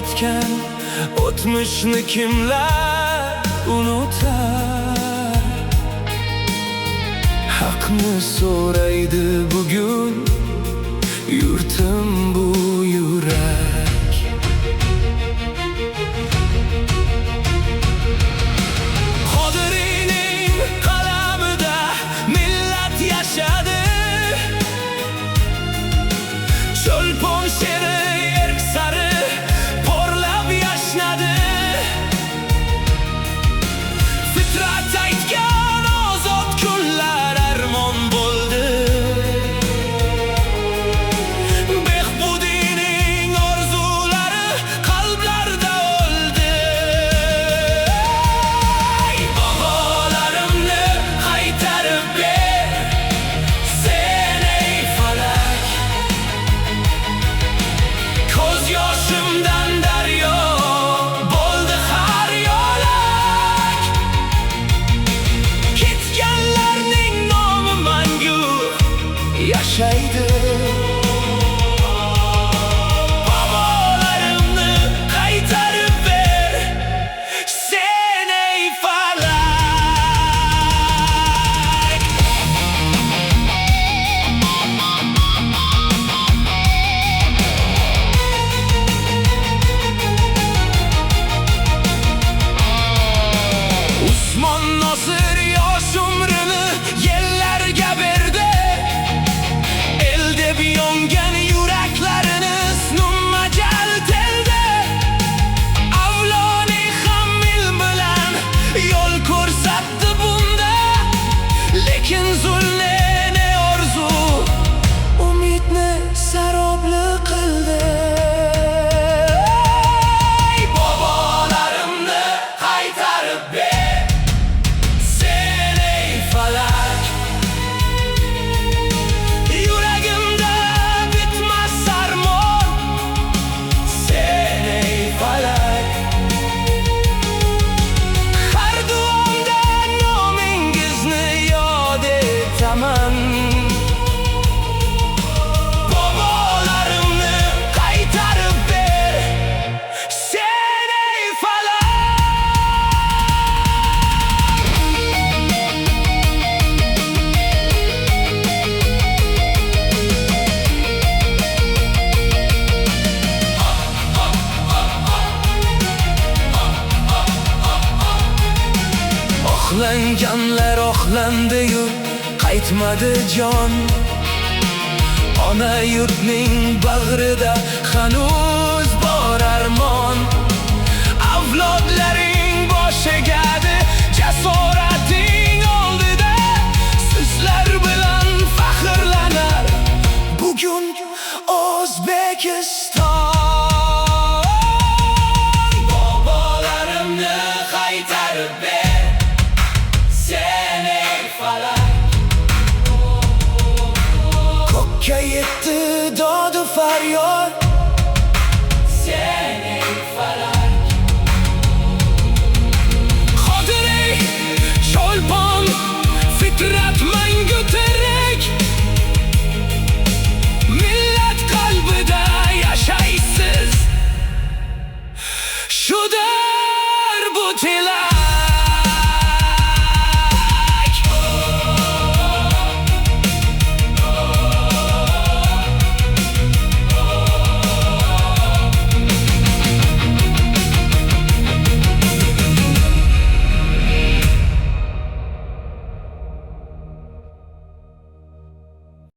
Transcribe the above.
o'tgan o'tmishni kimlar unutar? Haqni so'raydi bugun yurtim bu yurak. Qodiriyning qalamida millat yashadi. Cho'lpon she'ri erk sari porlab yashnadi. Fitrat aytgan ozod kunlar armon bo'ldi. Behbudiyning orzulari qalblarda o'ldi. Bobolarimni qaytarib ber, sen ey falak. Ko'z yoshimdan daryo bo'ldi har yo'lak. Ketganlarning nomi mangu yashaydi. Bobolarimni qaytarib ber, sen ey falak. Usmon Nosir yosh umrini yellarga berdi. El deb yongan yuraklarini snum majal teldi. Avloniy ham ilm bilan yo'l ko'rsatdi bunda. Lekin zulni ne orzu umidni sarobli qildi. Bobolarimni qaytarib ber, sen ey falak. Yuragimda bitmas armon, sen ey falak. Har duomda nomingizni yod etaman. Bobolarimni qaytarib ber, sen ey falak. Oxlanganlar oxlandi-yu qaytmadi jon. Ona yurtning bag'rida hanuz bor armon. Avlodlaring bosh egadi jasur